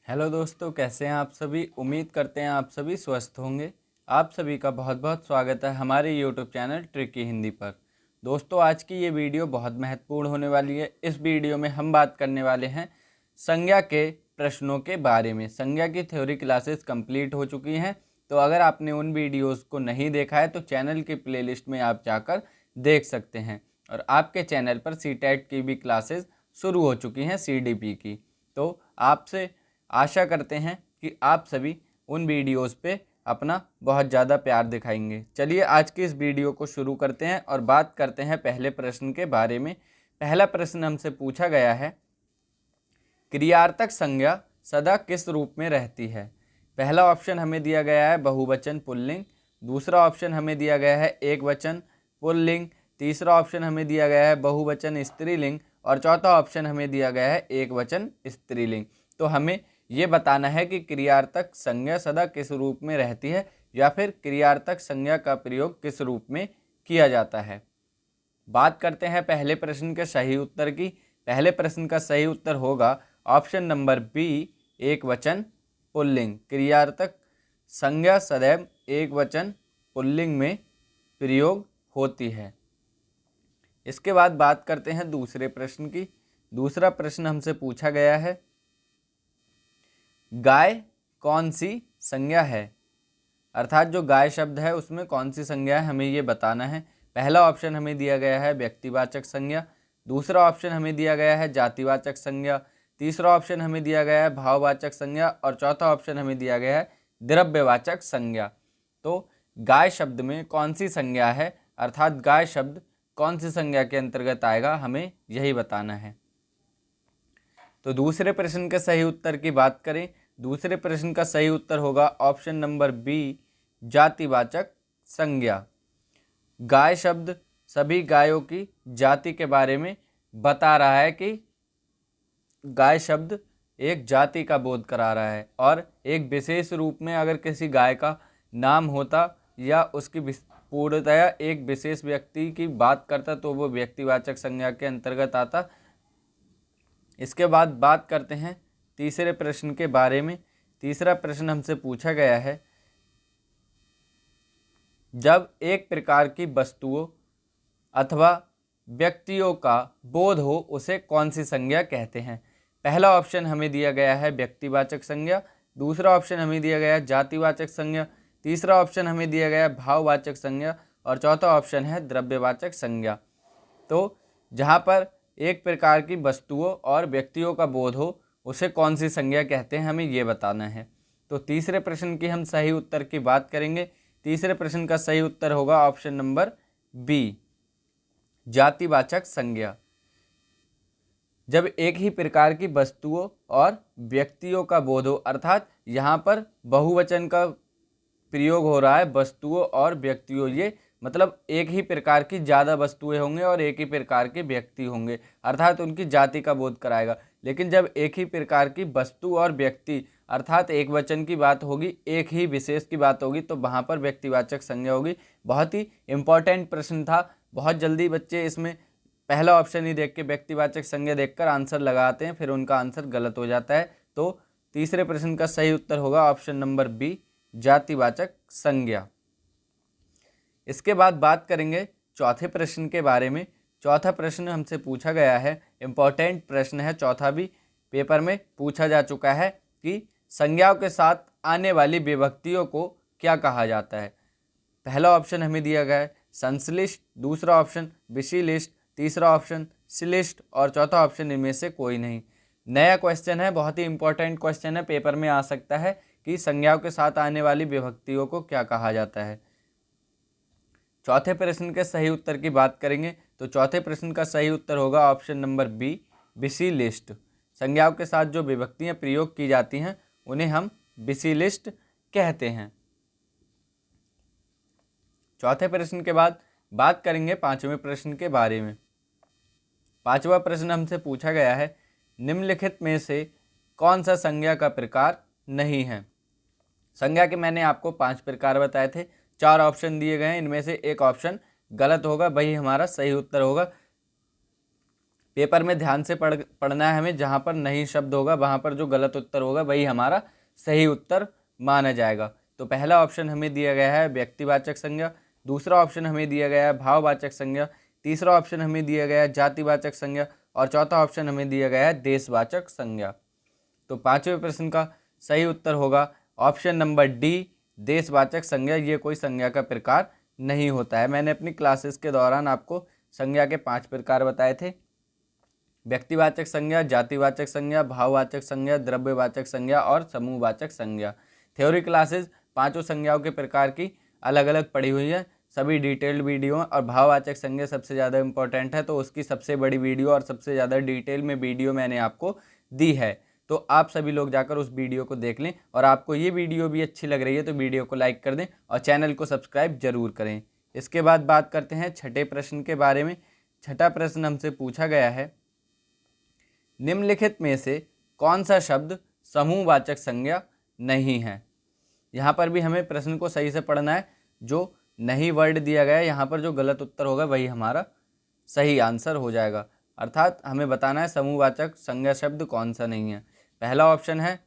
Hello दोस्तों, कैसे हैं आप सभी। उम्मीद करते हैं आप सभी स्वस्थ होंगे। आप सभी का बहुत बहुत स्वागत है हमारे यूट्यूब चैनल ट्रिकी हिंदी पर। दोस्तों, आज की ये वीडियो बहुत महत्वपूर्ण होने वाली है। इस वीडियो में हम बात करने वाले हैं संज्ञा के प्रश्नों के बारे में। संज्ञा की थ्योरी क्लासेस कंप्लीट हो चुकी हैं, तो अगर आपने उन वीडियोज़ को नहीं देखा है तो चैनल की प्लेलिस्ट में आप जाकर देख सकते हैं। और आपके चैनल पर सीटेट की भी क्लासेस शुरू हो चुकी हैं, सीडीपी की। तो आपसे आशा करते हैं कि आप सभी उन वीडियोस पे अपना बहुत ज़्यादा प्यार दिखाएंगे। चलिए आज की इस वीडियो को शुरू करते हैं और बात करते हैं पहले प्रश्न के बारे में। पहला प्रश्न हमसे पूछा गया है, क्रियार्थक संज्ञा सदा किस रूप में रहती है। पहला ऑप्शन हमें दिया गया है बहुवचन पुल्लिंग, दूसरा ऑप्शन हमें दिया गया है एक वचन पुल्लिंग, तीसरा ऑप्शन हमें दिया गया है बहुवचन स्त्रीलिंग और चौथा ऑप्शन हमें दिया गया है एक वचन स्त्रीलिंग। तो हमें ये बताना है कि क्रियार्थक संज्ञा सदा किस रूप में रहती है या फिर क्रियार्थक संज्ञा का प्रयोग किस रूप में किया जाता है। बात करते हैं पहले प्रश्न के सही उत्तर की। पहले प्रश्न का सही उत्तर होगा ऑप्शन नंबर बी, एक वचन पुल्लिंग। क्रियार्थक संज्ञा सदैव एक वचन पुल्लिंग में प्रयोग होती है। इसके बाद बात करते हैं दूसरे प्रश्न की। दूसरा प्रश्न हमसे पूछा गया है, गाय कौन सी संज्ञा है। अर्थात जो गाय शब्द है उसमें कौन सी संज्ञा है, हमें ये बताना है। पहला ऑप्शन हमें दिया गया है व्यक्तिवाचक संज्ञा, दूसरा ऑप्शन हमें दिया गया है जातिवाचक संज्ञा, तीसरा ऑप्शन हमें दिया गया है भाववाचक संज्ञा और चौथा ऑप्शन हमें दिया गया है द्रव्यवाचक संज्ञा। तो गाय शब्द में कौन सी संज्ञा है, अर्थात गाय शब्द कौन सी संज्ञा के अंतर्गत आएगा, हमें यही बताना है। तो दूसरे प्रश्न के सही उत्तर की बात करें, दूसरे प्रश्न का सही उत्तर होगा ऑप्शन नंबर बी, जातिवाचक संज्ञा। गाय शब्द सभी गायों की जाति के बारे में बता रहा है कि गाय शब्द एक जाति का बोध करा रहा है और एक विशेष रूप में अगर किसी गाय का नाम होता या उसकी पूर्णतया एक विशेष व्यक्ति की बात करता तो वो व्यक्तिवाचक संज्ञा के अंतर्गत आता। इसके बाद बात करते हैं तीसरे प्रश्न के बारे में। तीसरा प्रश्न हमसे पूछा गया है, जब एक प्रकार की वस्तुओं अथवा व्यक्तियों का बोध हो उसे कौन सी संज्ञा कहते हैं। पहला ऑप्शन हमें दिया गया है व्यक्तिवाचक संज्ञा, दूसरा ऑप्शन हमें दिया गया है जातिवाचक संज्ञा, तीसरा ऑप्शन हमें दिया गया है भाववाचक संज्ञा और चौथा ऑप्शन है द्रव्यवाचक संज्ञा। तो जहाँ पर एक प्रकार की वस्तुओं और व्यक्तियों का बोध हो उसे कौन सी संज्ञा कहते हैं, हमें ये बताना है। तो तीसरे प्रश्न की हम सही उत्तर की बात करेंगे। तीसरे प्रश्न का सही उत्तर होगा ऑप्शन नंबर बी, जातिवाचक संज्ञा। जब एक ही प्रकार की वस्तुओं और व्यक्तियों का बोध हो, अर्थात यहाँ पर बहुवचन का प्रयोग हो रहा है, वस्तुओं और व्यक्तियों, ये मतलब एक ही प्रकार की ज़्यादा वस्तुएं होंगे और एक ही प्रकार के व्यक्ति होंगे, अर्थात उनकी जाति का बोध कराएगा। लेकिन जब एक ही प्रकार की वस्तु और व्यक्ति अर्थात एक वचन की बात होगी, एक ही विशेष की बात होगी, तो वहाँ पर व्यक्तिवाचक संज्ञा होगी। बहुत ही इम्पॉर्टेंट प्रश्न था। बहुत जल्दी बच्चे इसमें पहला ऑप्शन ही देख के व्यक्तिवाचक संज्ञा देखकर आंसर लगाते हैं, फिर उनका आंसर गलत हो जाता है। तो तीसरे प्रश्न का सही उत्तर होगा ऑप्शन नंबर बी, जातिवाचक संज्ञा। इसके बाद बात करेंगे चौथे प्रश्न के बारे में। चौथा प्रश्न हमसे पूछा गया है, इम्पॉर्टेंट प्रश्न है, चौथा भी पेपर में पूछा जा चुका है कि संज्ञाओं के साथ आने वाली विभक्तियों को क्या कहा जाता है। पहला ऑप्शन हमें दिया गया है संश्लिष्ट, दूसरा ऑप्शन विशिलिष्ट, तीसरा ऑप्शन श्लिष्ट और चौथा ऑप्शन इनमें से कोई नहीं। नया क्वेश्चन है, बहुत ही इंपॉर्टेंट क्वेश्चन है, पेपर में आ सकता है कि संज्ञाओं के साथ आने वाली विभक्तियों को क्या कहा जाता है। चौथे प्रश्न के सही उत्तर की बात करेंगे तो चौथे प्रश्न का सही उत्तर होगा ऑप्शन नंबर बी, विशिलिष्ट। संज्ञाओं के साथ जो विभक्तियां प्रयोग की जाती हैं उन्हें हम विशिलिष्ट कहते हैं। चौथे प्रश्न के बाद बात करेंगे पांचवें प्रश्न के बारे में। पांचवा प्रश्न हमसे पूछा गया है, निम्नलिखित में से कौन सा संज्ञा का प्रकार नहीं है। संज्ञा के मैंने आपको 5 प्रकार बताए थे, 4 ऑप्शन दिए गए हैं, इनमें से एक ऑप्शन गलत होगा, वही हमारा सही उत्तर होगा। पेपर में ध्यान से पढ़ना है हमें, जहाँ पर नहीं शब्द होगा वहाँ पर जो गलत उत्तर होगा वही हमारा सही उत्तर माना जाएगा। तो पहला ऑप्शन हमें दिया गया है व्यक्तिवाचक संज्ञा, दूसरा ऑप्शन हमें दिया गया है भाववाचक संज्ञा, तीसरा ऑप्शन हमें दिया गया है जातिवाचक संज्ञा और चौथा ऑप्शन हमें दिया गया है देशवाचक संज्ञा। तो पांचवें प्रश्न का सही उत्तर होगा ऑप्शन नंबर डी, देशवाचक संज्ञा। ये कोई संज्ञा का प्रकार नहीं होता है। मैंने अपनी क्लासेस के दौरान आपको संज्ञा के 5 प्रकार बताए थे, व्यक्तिवाचक संज्ञा, जातिवाचक संज्ञा, भाववाचक संज्ञा, द्रव्यवाचक संज्ञा और समूहवाचक संज्ञा। थ्योरी क्लासेस पांचों संज्ञाओं के प्रकार की अलग अलग पढ़ी हुई है, सभी डिटेल्ड वीडियो। और भाववाचक संज्ञा सबसे ज़्यादा इंपॉर्टेंट है, तो उसकी सबसे बड़ी वीडियो और सबसे ज़्यादा डिटेल में वीडियो मैंने आपको दी है। तो आप सभी लोग जाकर उस वीडियो को देख लें। और आपको ये वीडियो भी अच्छी लग रही है तो वीडियो को लाइक कर दें और चैनल को सब्सक्राइब जरूर करें। इसके बाद बात करते हैं छठे प्रश्न के बारे में। छठा प्रश्न हमसे पूछा गया है, निम्नलिखित में से कौन सा शब्द समूहवाचक संज्ञा नहीं है। यहाँ पर भी हमें प्रश्न को सही से पढ़ना है। जो नहीं वर्ड दिया गया है यहाँ पर जो गलत उत्तर होगा वही हमारा सही आंसर हो जाएगा। अर्थात हमें बताना है समूहवाचक संज्ञा शब्द कौन सा नहीं है। पहला ऑप्शन है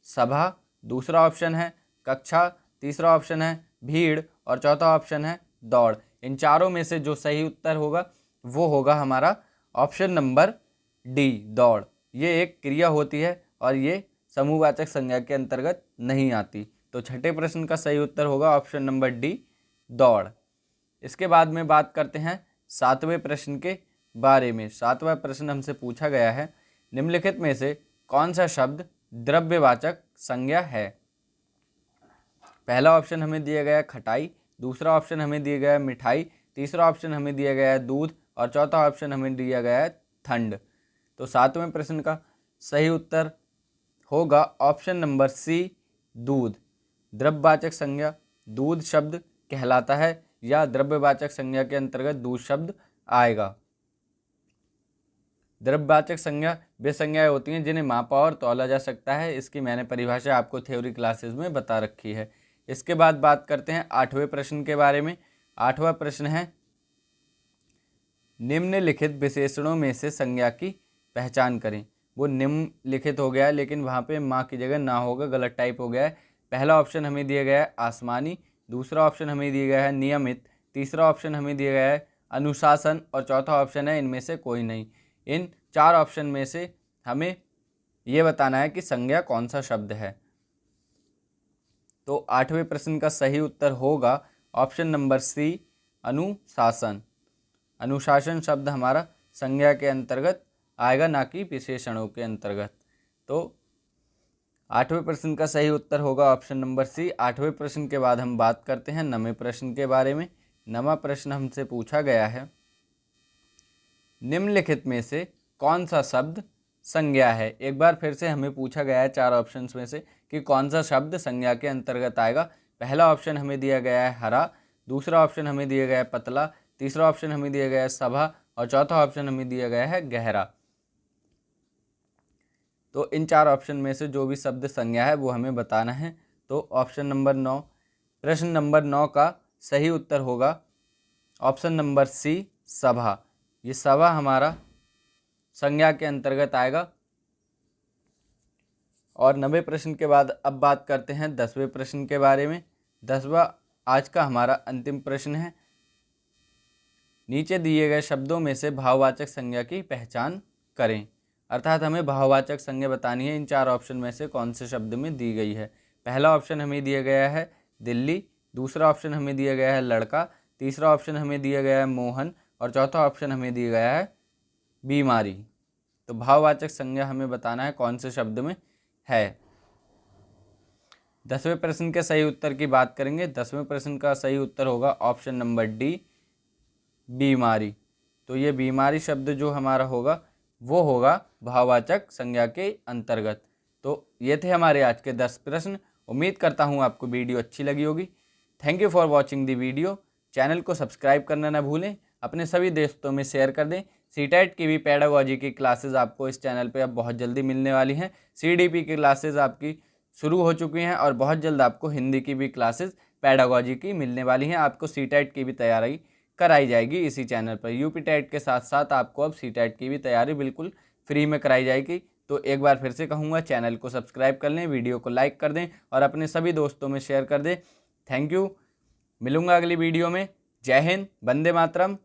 सभा, दूसरा ऑप्शन है कक्षा, तीसरा ऑप्शन है भीड़ और चौथा ऑप्शन है दौड़। इन चारों में से जो सही उत्तर होगा वो होगा हमारा ऑप्शन नंबर डी, दौड़। ये एक क्रिया होती है और ये समूहवाचक संज्ञा के अंतर्गत नहीं आती। तो छठे प्रश्न का सही उत्तर होगा ऑप्शन नंबर डी, दौड़। इसके बाद में बात करते हैं सातवें प्रश्न के बारे में। सातवां प्रश्न हमसे पूछा गया है, निम्नलिखित में से कौन सा शब्द द्रव्यवाचक संज्ञा है। पहला ऑप्शन हमें दिया गया है खटाई, दूसरा ऑप्शन हमें दिया गया है मिठाई, तीसरा ऑप्शन हमें दिया गया है दूध और चौथा ऑप्शन हमें दिया गया है ठंड। तो सातवें प्रश्न का सही उत्तर होगा ऑप्शन नंबर सी, दूध। द्रव्यवाचक संज्ञा दूध शब्द कहलाता है या द्रव्यवाचक संज्ञा के अंतर्गत दूध शब्द आएगा। द्रव्यवाचक संज्ञा वे संज्ञाएं होती हैं जिन्हें मापा और तौला जा सकता है। इसकी मैंने परिभाषा आपको थ्योरी क्लासेस में बता रखी है। इसके बाद बात करते हैं आठवें प्रश्न के बारे में। आठवां प्रश्न है, निम्नलिखित विशेषणों में से संज्ञा की पहचान करें। वो निम्नलिखित हो गया है लेकिन वहाँ पे माँ की जगह ना होगा, गलत टाइप हो गया है। पहला ऑप्शन हमें दिया गया है आसमानी, दूसरा ऑप्शन हमें दिया गया है नियमित, तीसरा ऑप्शन हमें दिया गया है अनुशासन और चौथा ऑप्शन है इनमें से कोई नहीं। इन चार ऑप्शन में से हमें ये बताना है कि संज्ञा कौन सा शब्द है। तो आठवें प्रश्न का सही उत्तर होगा ऑप्शन नंबर सी, अनुशासन। अनुशासन शब्द हमारा संज्ञा के अंतर्गत आएगा, ना कि विशेषणों के अंतर्गत। तो आठवें प्रश्न का सही उत्तर होगा ऑप्शन नंबर सी। आठवें प्रश्न के बाद हम बात करते हैं नवें प्रश्न के बारे में। नवा प्रश्न हमसे पूछा गया है, निम्नलिखित में से कौन सा शब्द संज्ञा है। एक बार फिर से हमें पूछा गया है चार ऑप्शंस में से कि कौन सा शब्द संज्ञा के अंतर्गत आएगा। पहला ऑप्शन हमें दिया गया है हरा, दूसरा ऑप्शन हमें दिया गया है पतला, तीसरा ऑप्शन हमें दिया गया है सभा और चौथा ऑप्शन हमें दिया गया है गहरा। तो इन चार ऑप्शन में से जो भी शब्द संज्ञा है वो हमें बताना है। तो ऑप्शन नंबर 9, प्रश्न नंबर 9 का सही उत्तर होगा ऑप्शन नंबर सी, सभा। ये सभा हमारा संज्ञा के अंतर्गत आएगा। और 90 प्रश्न के बाद अब बात करते हैं 10वें प्रश्न के बारे में। 10वां आज का हमारा अंतिम प्रश्न है, नीचे दिए गए शब्दों में से भाववाचक संज्ञा की पहचान करें। अर्थात हमें भाववाचक संज्ञा बतानी है इन चार ऑप्शन में से कौन से शब्द में दी गई है। पहला ऑप्शन हमें दिया गया है दिल्ली, दूसरा ऑप्शन हमें दिया गया है लड़का, तीसरा ऑप्शन हमें दिया गया है मोहन और चौथा ऑप्शन हमें दिया गया है बीमारी। तो भाववाचक संज्ञा हमें बताना है कौन से शब्द में है। 10वें प्रश्न के सही उत्तर की बात करेंगे। 10वें प्रश्न का सही उत्तर होगा ऑप्शन नंबर डी, बीमारी। तो ये बीमारी शब्द जो हमारा होगा वो होगा भाववाचक संज्ञा के अंतर्गत। तो ये थे हमारे आज के 10 प्रश्न। उम्मीद करता हूँ आपको वीडियो अच्छी लगी होगी। Thank you for watching the video. Channel को सब्सक्राइब करना ना भूलें, अपने सभी दोस्तों में शेयर कर दें। सीटेट की भी पेडागोजी की क्लासेस आपको इस चैनल पे अब बहुत जल्दी मिलने वाली हैं। सीडीपी की क्लासेस आपकी शुरू हो चुकी हैं और बहुत जल्द आपको हिंदी की भी क्लासेस पेडागोजी की मिलने वाली हैं। आपको सीटेट की भी तैयारी कराई जाएगी इसी चैनल पर। यूपी टेट के साथ साथ आपको अब सीटेट की भी तैयारी बिल्कुल फ्री में कराई जाएगी। तो एक बार फिर से कहूँगा, चैनल को सब्सक्राइब कर लें, वीडियो को लाइक कर दें और अपने सभी दोस्तों में शेयर कर दें। Thank you. मिलूंगा अगली वीडियो में। जय हिंद, वंदे मातरम।